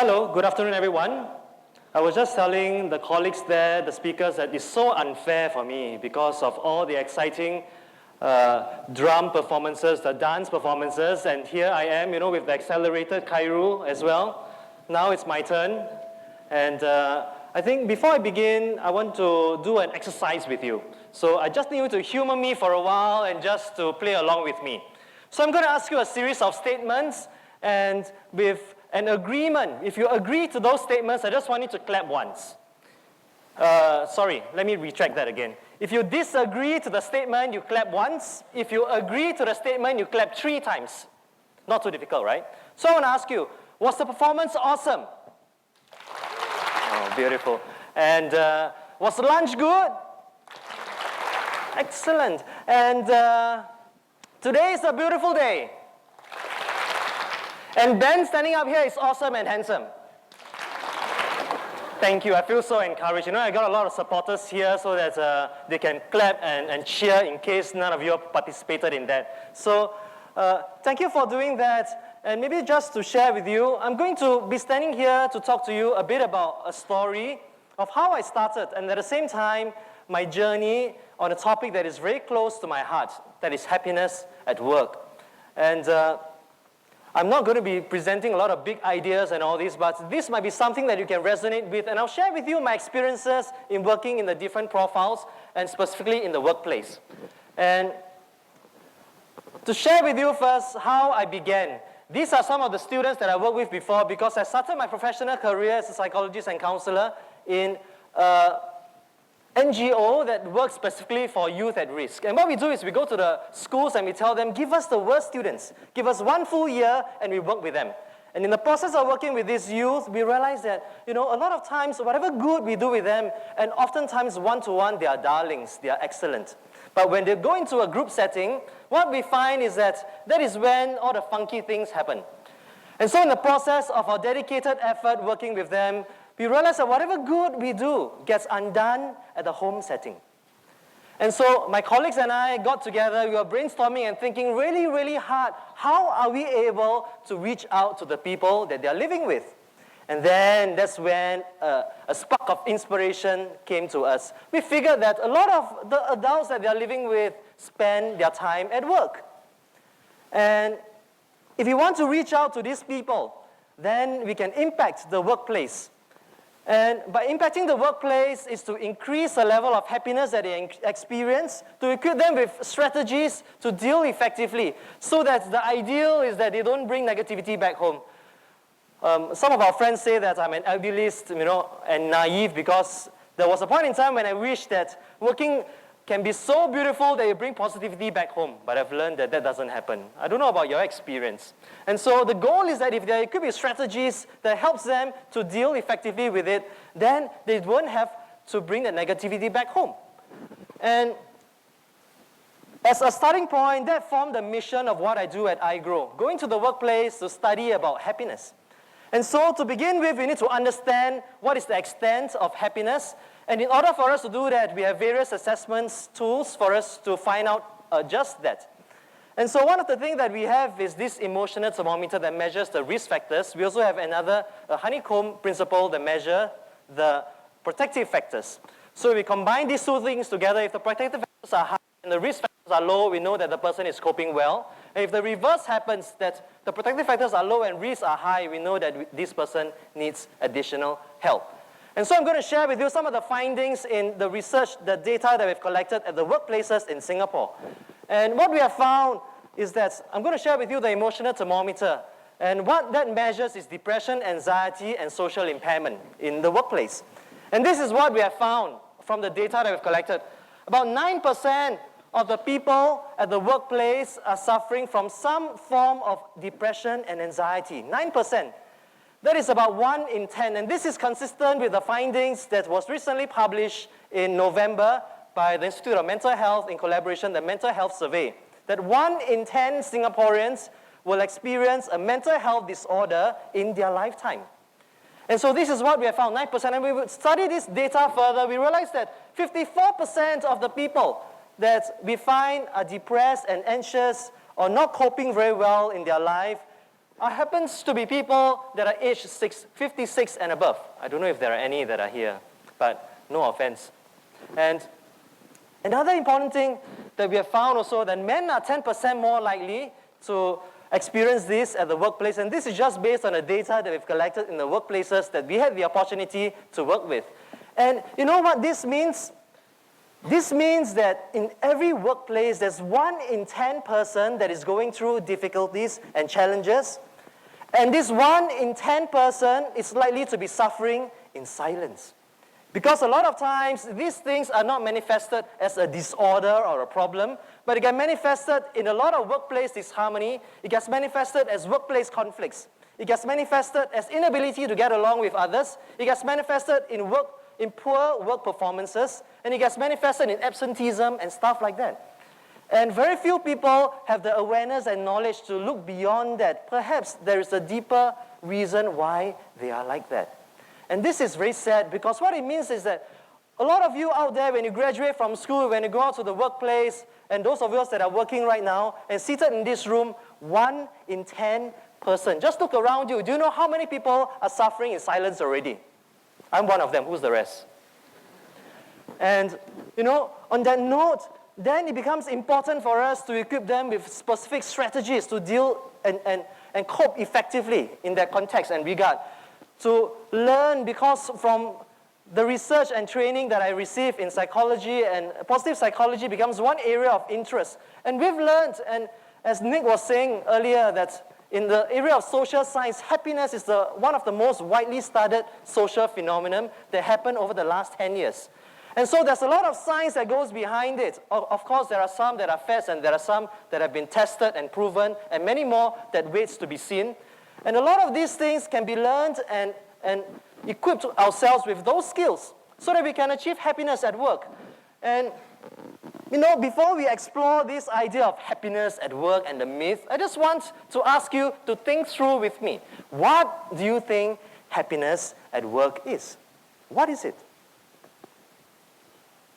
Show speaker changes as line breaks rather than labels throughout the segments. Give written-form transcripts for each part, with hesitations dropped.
Hello, good afternoon everyone. I was just telling the colleagues there, the speakers, that it's so unfair for me because of all the exciting drum performances, the dance performances, and here I am, with the accelerated Kairu as well. Now it's my turn, and I think before I begin, I want to do an exercise with you. So I just need you to humor me for a while and just to play along with me. So I'm going to ask you a series of statements, and with an agreement, if you agree to those statements, I just want you to clap once. Sorry, let me retract that again. If you disagree to the statement, you clap once. If you agree to the statement, you clap 3 times. Not too difficult, right? So I want to ask you, was the performance awesome? Oh, beautiful. And was the lunch good? Excellent. And today is a beautiful day. And Ben standing up here is awesome and handsome. Thank you. I feel so encouraged. I got a lot of supporters here so that they can clap and cheer in case none of you participated in that. So thank you for doing that. And maybe just to share with you, I'm going to be standing here to talk to you a bit about a story of how I started, and at the same time, my journey on a topic that is very close to my heart, that is happiness at work. And I'm not going to be presenting a lot of big ideas and all this, but this might be something that you can resonate with, and I'll share with you my experiences in working in the different profiles, and specifically in the workplace. And to share with you first how I began. These are some of the students that I worked with before, because I started my professional career as a psychologist and counselor in NGO that works specifically for youth at risk. And what we do is we go to the schools and we tell them, give us the worst students. Give us 1 full year and we work with them. And in the process of working with these youth, we realize that, a lot of times, whatever good we do with them, and oftentimes one-to-one, they are darlings, they are excellent. But when they go into a group setting, what we find is that is when all the funky things happen. And so in the process of our dedicated effort working with them, we realize that whatever good we do gets undone at the home setting. And so my colleagues and I got together, we were brainstorming and thinking really, really hard, how are we able to reach out to the people that they're living with? And then that's when a spark of inspiration came to us. We figured that a lot of the adults that they're living with spend their time at work. And if we want to reach out to these people, then we can impact the workplace. And by impacting the workplace is to increase the level of happiness that they experience, to equip them with strategies to deal effectively, so that the ideal is that they don't bring negativity back home. Some of our friends say that I'm an idealist, and naive, because there was a point in time when I wished that working can be so beautiful that you bring positivity back home. But I've learned that doesn't happen. I don't know about your experience. And so the goal is that if there could be strategies that helps them to deal effectively with it, then they won't have to bring the negativity back home. And as a starting point, that formed the mission of what I do at iGROW, going to the workplace to study about happiness. And so to begin with, we need to understand what is the extent of happiness. And in order for us to do that, we have various assessments tools for us to find out just that. And so one of the things that we have is this emotional thermometer that measures the risk factors. We also have another honeycomb principle that measures the protective factors. So we combine these 2 things together. If the protective factors are high and the risk factors are low, we know that the person is coping well. And if the reverse happens, that the protective factors are low and risks are high, we know that this person needs additional help. And so I'm going to share with you some of the findings in the research, the data that we've collected at the workplaces in Singapore. And what we have found is that I'm going to share with you the emotional thermometer. And what that measures is depression, anxiety, and social impairment in the workplace. And this is what we have found from the data that we've collected. About 9% of the people at the workplace are suffering from some form of depression and anxiety. 9%. That is about 1 in 10, and this is consistent with the findings that was recently published in November by the Institute of Mental Health in collaboration, the Mental Health Survey, that 1 in 10 Singaporeans will experience a mental health disorder in their lifetime. And so this is what we have found, 9%, and we would study this data further, we realized that 54% of the people that we find are depressed and anxious or not coping very well in their life happens to be people that are aged 56 and above. I don't know if there are any that are here, but no offense. And another important thing that we have found also that men are 10% more likely to experience this at the workplace, and this is just based on the data that we've collected in the workplaces that we had the opportunity to work with. And you know what this means? This means that in every workplace, there's 1 in 10 person that is going through difficulties and challenges. And this 1 in 10 person is likely to be suffering in silence. Because a lot of times, these things are not manifested as a disorder or a problem, but it gets manifested in a lot of workplace disharmony. It gets manifested as workplace conflicts. It gets manifested as inability to get along with others. It gets manifested in poor work performances, and it gets manifested in absenteeism and stuff like that. And very few people have the awareness and knowledge to look beyond that. Perhaps there is a deeper reason why they are like that. And this is very sad, because what it means is that a lot of you out there, when you graduate from school, when you go out to the workplace, and those of us that are working right now, and seated in this room, 1 in 10 person. Just look around you. Do you know how many people are suffering in silence already? I'm one of them. Who's the rest? And, you know, on that note, then it becomes important for us to equip them with specific strategies to deal and cope effectively in that context and regard. To learn, because from the research and training that I received in psychology, and positive psychology becomes one area of interest. And we've learned, and as Nick was saying earlier, that in the area of social science, happiness is one of the most widely studied social phenomenon that happened over the last 10 years. And so there's a lot of science that goes behind it. Of course, there are some that are facts, and there are some that have been tested and proven, and many more that waits to be seen. And a lot of these things can be learned and equip ourselves with those skills so that we can achieve happiness at work. And you know, before we explore this idea of happiness at work and the myth, I just want to ask you to think through with me. What do you think happiness at work is? What is it?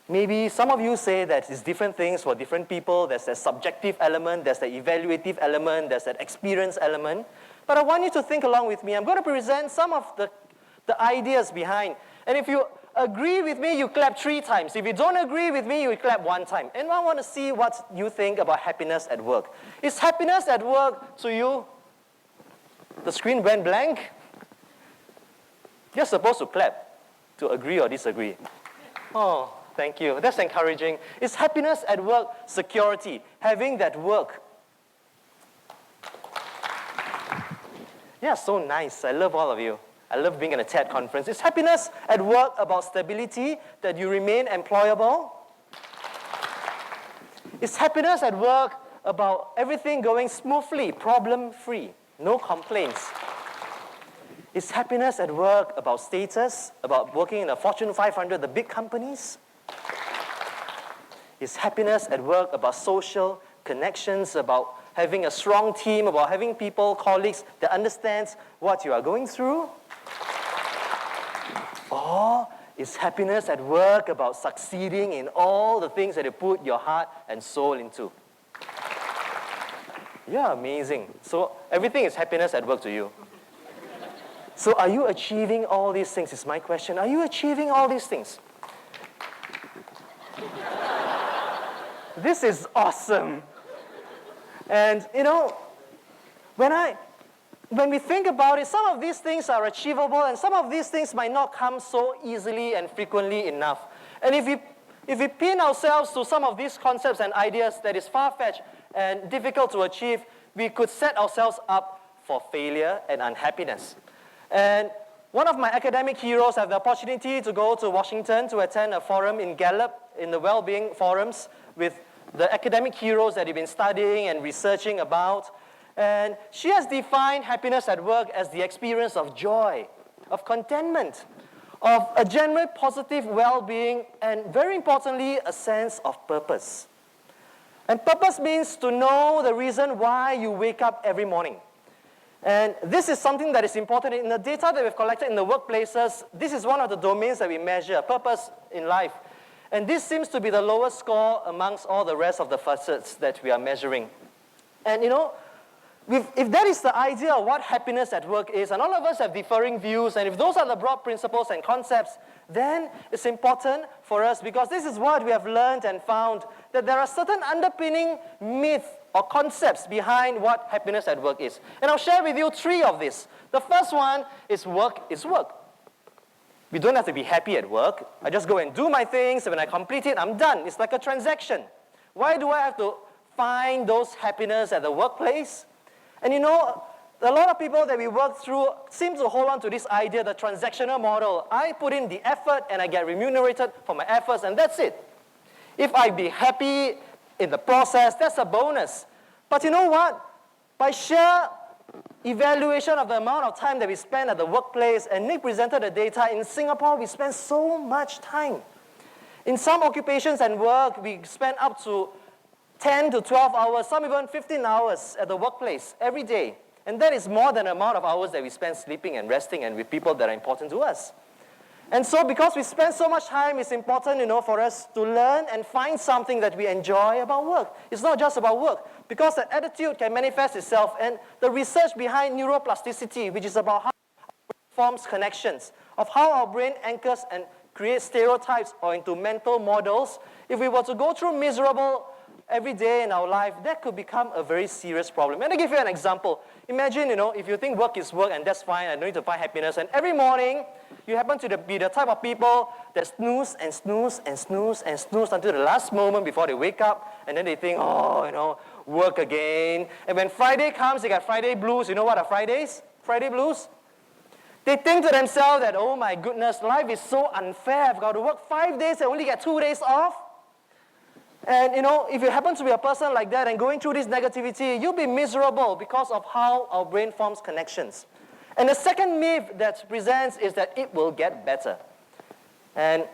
Maybe some of you say that it's different things for different people. There's that subjective element, there's the evaluative element, there's that experience element. But I want you to think along with me. I'm going to present some of the ideas behind. And if you agree with me, you clap 3 times. If you don't agree with me, you clap 1 time. And I want to see what you think about happiness at work. Is happiness at work to you? The screen went blank. You're supposed to clap to agree or disagree. Oh, thank you. That's encouraging. Is happiness at work security? Having that work. Yeah, so nice. I love all of you. I love being at a TED conference. Is happiness at work about stability, that you remain employable? Is happiness at work about everything going smoothly, problem-free, no complaints? Is happiness at work about status, about working in a Fortune 500, the big companies? Is happiness at work about social connections, about having a strong team, about having people, colleagues that understands what you are going through? Or is happiness at work about succeeding in all the things that you put your heart and soul into? Yeah, amazing. So everything is happiness at work to you. So are you achieving all these things is my question. Are you achieving all these things? This is awesome. And you know, when we think about it, some of these things are achievable, and some of these things might not come so easily and frequently enough. And if we pin ourselves to some of these concepts and ideas that is far-fetched and difficult to achieve, we could set ourselves up for failure and unhappiness. And one of my academic heroes had the opportunity to go to Washington to attend a forum in Gallup, in the well-being forums, with the academic heroes that he'd been studying and researching about. And she has defined happiness at work as the experience of joy, of contentment, of a general positive well-being, and very importantly, a sense of purpose. And purpose means to know the reason why you wake up every morning. And this is something that is important in the data that we've collected in the workplaces. This is one of the domains that we measure, purpose in life. And this seems to be the lowest score amongst all the rest of the facets that we are measuring. And you know, if that is the idea of what happiness at work is, and all of us have differing views, and if those are the broad principles and concepts, then it's important for us, because this is what we have learned and found, that there are certain underpinning myths or concepts behind what happiness at work is. And I'll share with you 3 of these. The first one is work is work. We don't have to be happy at work. I just go and do my things, and when I complete it, I'm done. It's like a transaction. Why do I have to find those happiness at the workplace? And you know, a lot of people that we work through seem to hold on to this idea, the transactional model. I put in the effort and I get remunerated for my efforts, and that's it. If I be happy in the process, that's a bonus. But you know what? By sheer evaluation of the amount of time that we spend at the workplace, and Nick presented the data, in Singapore, we spend so much time. In some occupations and work, we spend up to 10 to 12 hours, some even 15 hours at the workplace every day. And that is more than the amount of hours that we spend sleeping and resting and with people that are important to us. And so because we spend so much time, it's important, you know, for us to learn and find something that we enjoy about work. It's not just about work, because that attitude can manifest itself. And the research behind neuroplasticity, which is about how our brain forms connections, of how our brain anchors and creates stereotypes or into mental models, if we were to go through miserable every day in our life, that could become a very serious problem. Let me give you an example. Imagine, you know, if you think work is work and that's fine, I don't need to find happiness, and every morning you happen to be the type of people that snooze and snooze and snooze and snooze until the last moment before they wake up, and then they think, oh, you know, work again. And when Friday comes, they got Friday blues. You know what are Fridays? Friday blues? They think to themselves that, oh my goodness, life is so unfair. I've got to work 5 days and only get 2 days off. And you know, if you happen to be a person like that and going through this negativity, you'll be miserable because of how our brain forms connections. And the second myth that presents is that it will get better. And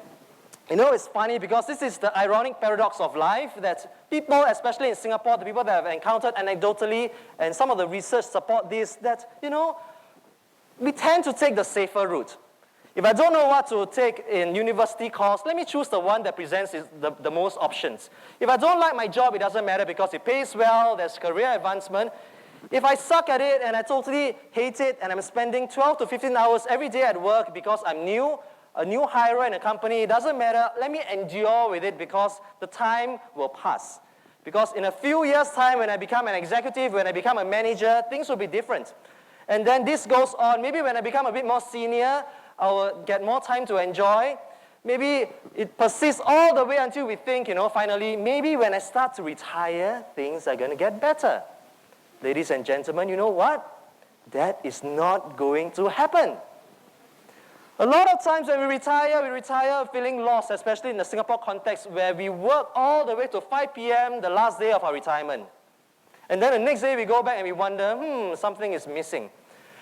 you know, it's funny because this is the ironic paradox of life, that people, especially in Singapore, the people that I've encountered anecdotally, and some of the research support this, that, you know, we tend to take the safer route. If I don't know what to take in university course, let me choose the one that presents the most options. If I don't like my job, it doesn't matter because it pays well, there's career advancement. If I suck at it and I totally hate it and I'm spending 12 to 15 hours every day at work because I'm new, a new hirer in a company, it doesn't matter. Let me endure with it because the time will pass. Because in a few years' time, when I become an executive, when I become a manager, things will be different. And then this goes on. Maybe when I become a bit more senior, I will get more time to enjoy. Maybe it persists all the way until we think, you know, finally, maybe when I start to retire, things are going to get better. Ladies and gentlemen, you know what? That is not going to happen. A lot of times when we retire feeling lost, especially in the Singapore context where we work all the way to 5 p.m. the last day of our retirement. And then the next day we go back and we wonder, something is missing.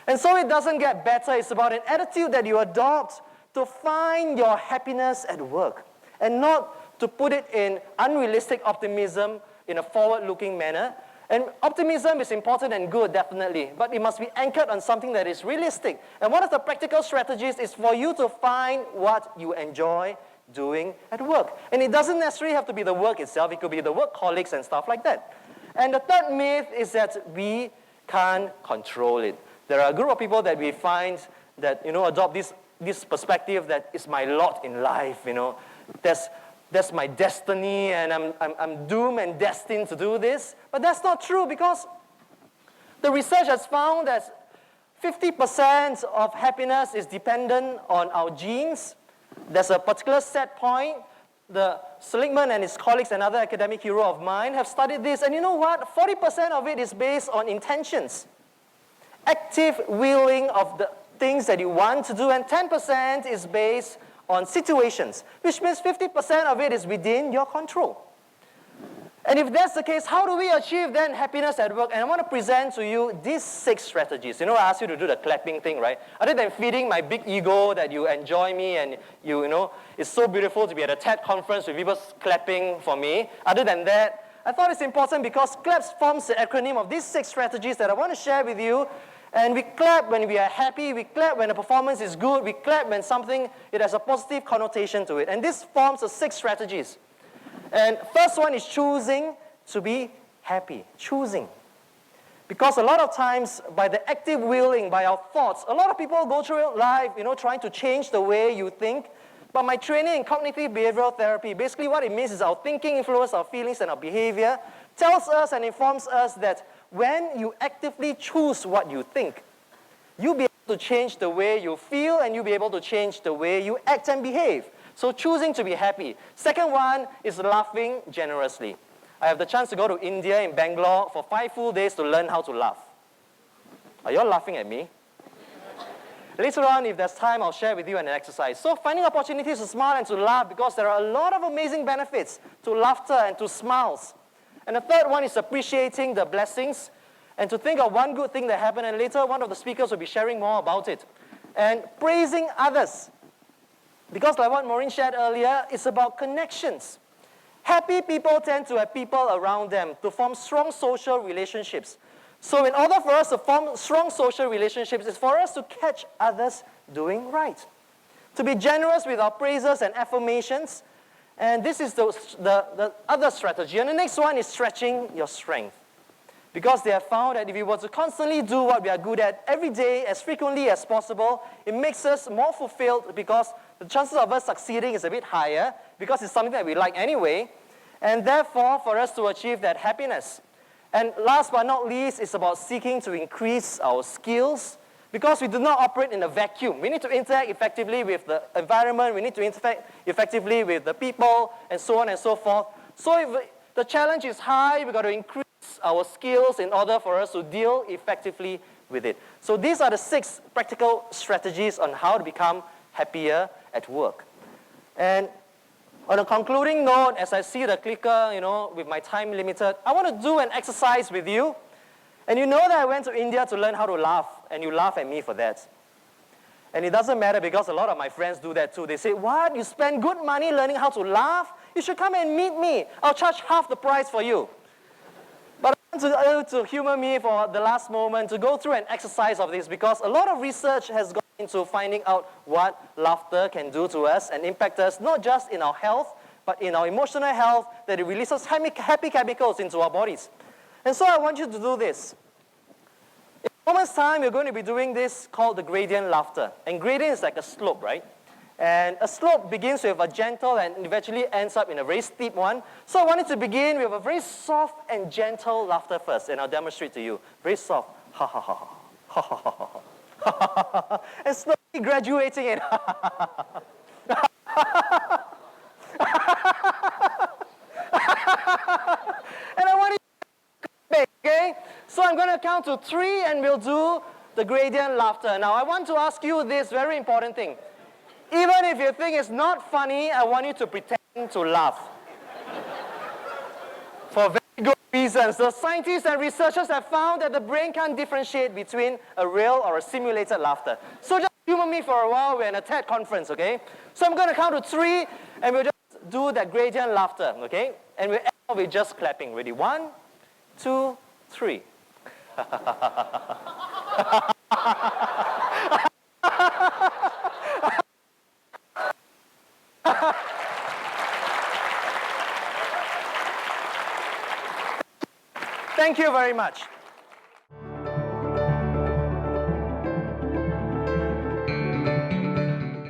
And so it doesn't get better. It's about an attitude that you adopt to find your happiness at work and not to put it in unrealistic optimism in a forward-looking manner. And optimism is important and good, definitely, but it must be anchored on something that is realistic. And one of the practical strategies is for you to find what you enjoy doing at work. And it doesn't necessarily have to be the work itself. It could be the work colleagues and stuff like that. And the third myth is that we can't control it. There are a group of people that we find that, you know, adopt this perspective that it's my lot in life, you know. That's my destiny, and I'm doomed and destined to do this. But that's not true, because the research has found that 50% of happiness is dependent on our genes. There's a particular set point. The Seligman and his colleagues, another academic hero of mine, have studied this. And you know what? 40% of it is based on intentions. Active willing of the things that you want to do, and 10% is based on situations, which means 50% of it is within your control. And if that's the case, how do we achieve then happiness at work? And I want to present to you these 6 strategies. You know, I asked you to do the clapping thing, right? Other than feeding my big ego that you enjoy me and you know, it's so beautiful to be at a TED conference with people clapping for me. Other than that, I thought it's important because CLAPS forms the acronym of these 6 strategies that I want to share with you. And we clap when we are happy, we clap when the performance is good, we clap when something, it has a positive connotation to it. And this forms the 6 strategies. And first one is choosing to be happy. Choosing. Because a lot of times, by the active willing, by our thoughts, a lot of people go through life, trying to change the way you think. But my training in cognitive behavioral therapy, basically what it means is our thinking influences our feelings and our behavior, tells us and informs us that when you actively choose what you think, you'll be able to change the way you feel and you'll be able to change the way you act and behave. So choosing to be happy. Second one is laughing generously. I have the chance to go to India in Bangalore for 5 full days to learn how to laugh. Are you all laughing at me? Later on, if there's time, I'll share with you an exercise. So finding opportunities to smile and to laugh, because there are a lot of amazing benefits to laughter and to smiles. And the third one is appreciating the blessings and to think of one good thing that happened, and later one of the speakers will be sharing more about it. And praising others. Because like what Maureen shared earlier, it's about connections. Happy people tend to have people around them to form strong social relationships. So in order for us to form strong social relationships, it's for us to catch others doing right. To be generous with our praises and affirmations. And this is the other strategy. And the next one is stretching your strength. Because they have found that if we were to constantly do what we are good at every day, as frequently as possible, it makes us more fulfilled because the chances of us succeeding is a bit higher because it's something that we like anyway. And therefore, for us to achieve that happiness. And last but not least, it's about seeking to increase our skills because we do not operate in a vacuum. We need to interact effectively with the environment, we need to interact effectively with the people, and so on and so forth. So if the challenge is high, we've got to increase our skills in order for us to deal effectively with it. So these are the 6 practical strategies on how to become happier at work. And on a concluding note, as I see the clicker, with my time limited, I want to do an exercise with you. And you know that I went to India to learn how to laugh, and you laugh at me for that. And it doesn't matter because a lot of my friends do that too. They say, what? You spend good money learning how to laugh? You should come and meet me. I'll charge half the price for you. But I want to humor me for the last moment to go through an exercise of this because a lot of research has gone into finding out what laughter can do to us and impact us, not just in our health, but in our emotional health, that it releases happy chemicals into our bodies. And so I want you to do this. In a moment's time, we're going to be doing this called the gradient laughter. And gradient is like a slope, right? And a slope begins with a gentle and eventually ends up in a very steep one. So I wanted to begin with a very soft and gentle laughter first, and I'll demonstrate to you. Very soft. Ha ha ha ha. Ha ha ha ha. And slowly graduating in. And I want you to come, okay? So I'm going to count to 3 and we'll do the gradient laughter. Now I want to ask you this very important thing. Even if you think it's not funny, I want you to pretend to laugh. For very good reasons. The scientists and researchers have found that the brain can't differentiate between a real or a simulated laughter. So just humor me for a while. We're in a TED conference, okay? So I'm going to count to 3, and we'll just do that gradient laughter, okay? And we'll end up with just clapping. Ready? 1, 2, 3. Thank you very much.